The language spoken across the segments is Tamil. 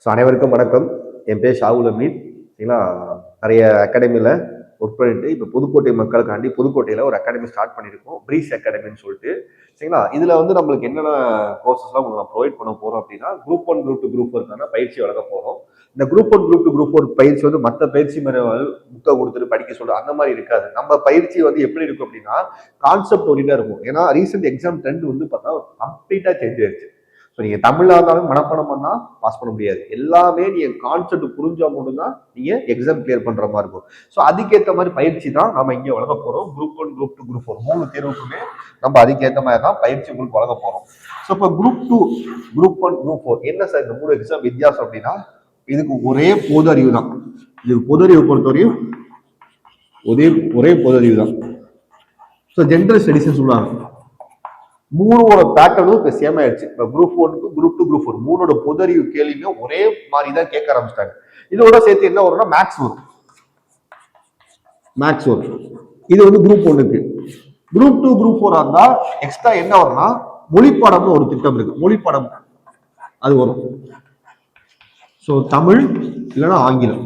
ஸோ அனைவருக்கும் வணக்கம். என் பேர் ஷாகுல் அமீத். சரிங்களா, நிறைய அகாடமியில் ஒர்க் பண்ணிட்டு இப்போ புதுக்கோட்டை மக்களுக்காண்டி புதுக்கோட்டையில் ஒரு அகாடமி ஸ்டார்ட் பண்ணியிருக்கோம், பிரீஸ் அகாடமின்னு சொல்லிட்டு. சரிங்களா, இதில் வந்து நம்மளுக்கு என்னென்ன கோர்சஸ்லாம் உங்களுக்கு நான் ப்ரொவைட் பண்ண போகிறோம் அப்படின்னா, குரூப் 1 குரூப் 2 குரூப் 4 பயிற்சி வழங்க போகிறோம். இந்த குரூப் 1 குரூப் 2 குரூப் 4 பயிற்சி வந்து மற்ற பயிற்சி முறைகள் புக்கை கொடுத்துட்டு படிக்க சொல்ல அந்த மாதிரி இருக்காது. நம்ம பயிற்சி வந்து எப்படி இருக்கும் அப்படின்னா, கான்செப்ட் ஓரியண்டாக இருக்கும். ஏன்னா ரீசெண்ட் எக்ஸாம் ட்ரெண்ட் வந்து பார்த்தா கம்ப்ளீட்டாக சேஞ்ச் ஆயிடுச்சு. ஸோ நீங்கள் தமிழாக இருந்தாலும் மனப்பாடம் பண்ணால் பாஸ் பண்ண முடியாது. எல்லாமே நீங்கள் கான்செப்ட் புரிஞ்சால் மட்டும்தான் நீங்கள் எக்ஸாம் கிளியர் பண்ணுற மாதிரி இருக்கும். ஸோ அதுக்கேற்ற மாதிரி பயிற்சி தான் நம்ம இங்கே வழங்க போகிறோம். குரூப் 1 குரூப் 2 குரூப் 4 3 தேர்வுக்குமே நம்ம அதுக்கேற்ற மாதிரி தான் பயிற்சி உங்களுக்கு வழங்க போகிறோம். ஸோ இப்போ குரூப் 2 குரூப் 1 குரூப் 4 என்ன சார் இந்த 3 எக்ஸாம் வித்தியாசம் அப்படின்னா, இதுக்கு ஒரே பொது அறிவு தான். இதுக்கு பொது அறிவு பொறுத்தவரையும் ஒரே பொது அறிவு தான். ஸோ ஜென்ரல் ஸ்டடிஸ் சொல்லுவாங்க. 3ஓட பேட்டர்னும் இப்போ சேம் ஆயிடுச்சு. இப்போ குரூப் 1க்கு குரூப் 2 குரூப் 4 3ஓட பொது அறிவு கேள்வியுமே ஒரே மாதிரி தான் கேட்க ஆரம்பிச்சிட்டாங்க. இதோட சேர்த்து என்ன வரும்னா மேக்ஸ் வரும். இது வந்து குரூப் 1க்கு. குரூப் 2 குரூப் 4 இருந்தா எக்ஸ்ட்ரா என்ன வரும்னா மொழிப்பாடம்னு ஒரு திட்டம் இருக்கு. மொழிப்பாடம் அது வரும். ஸோ தமிழ் இல்லைன்னா ஆங்கிலம்.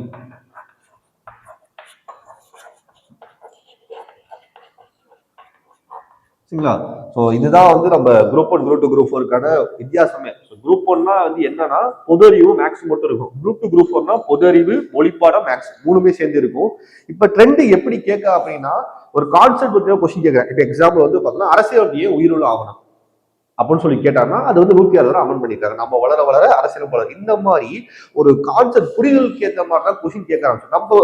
சரிங்களா, ஸோ இதுதான் வந்து நம்ம குரூப் 1 குரூப் 2 குரூப் 4க்கான வித்தியாசமே. குரூப் 1னா வந்து என்னன்னா பொது அறிவு மேக்ஸ் மட்டும் இருக்கும். குரூப் 2 குரூப் 4னா பொது அறிவு மொழிப்பாடம் மேக்ஸ் மூணுமே சேர்ந்து இருக்கும். இப்ப ட்ரெண்ட் எப்படி கேட்க அப்படின்னா, ஒரு கான்செப்ட் பற்றின கொஸ்டின் கேட்கறேன். இப்ப எக்ஸாம்பிள் வந்து பார்த்தோம்னா அரசியல் ஏன் உயிருள்ள ஆகணும் அப்படின்னு சொல்லி கேட்டாங்கன்னா அது வந்து 106 அமன் பண்ணிட்டாங்க. நம்ம வளர வளர அரசியல் வளர இந்த மாதிரி ஒரு கான்செப்ட் புரிதலுக்கு ஏற்ற மாதிரி தான் கொஸ்டின் கேட்க ஆரம்பிச்சோம். நம்ம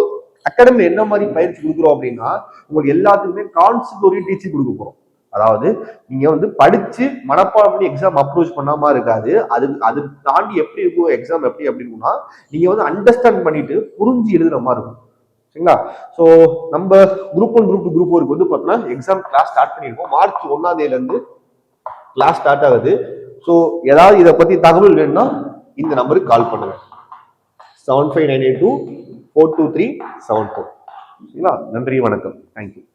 அகாடமில என்ன மாதிரி பயிற்சி கொடுக்குறோம் அப்படின்னா, உங்களுக்கு எல்லாத்துக்குமே கான்செப்ட் ஒரு டீச்சிங் கொடுக்க போறோம். அதாவது நீங்க வந்து படிச்சு மனப்பாடம் பண்ணி எக்ஸாம் அப்ரோச் பண்ணாம இருக்காது. அது தாண்டி எப்படி இருக்கும் எக்ஸாம் எப்படி அப்படின்னா, நீங்க வந்து அண்டர்ஸ்டாண்ட் பண்ணிட்டு புரிஞ்சு எழுதுற மாதிரி இருக்கும். சரிங்களா, ஸோ நம்ம குரூப் 1 குரூப் 2 குரூப் 4 வந்து பார்த்தோம்னா எக்ஸாம் கிளாஸ் ஸ்டார்ட் பண்ணியிருக்கோம். மார்ச் 1ஆம் தேதியில இருந்து கிளாஸ் ஸ்டார்ட் ஆகுது. ஸோ ஏதாவது இதை பத்தி தகவல் வேணும்னா இந்த நம்பருக்கு கால் பண்ணுங்க. 75982 42374. சரிங்களா, நன்றி வணக்கம், தேங்க்யூ.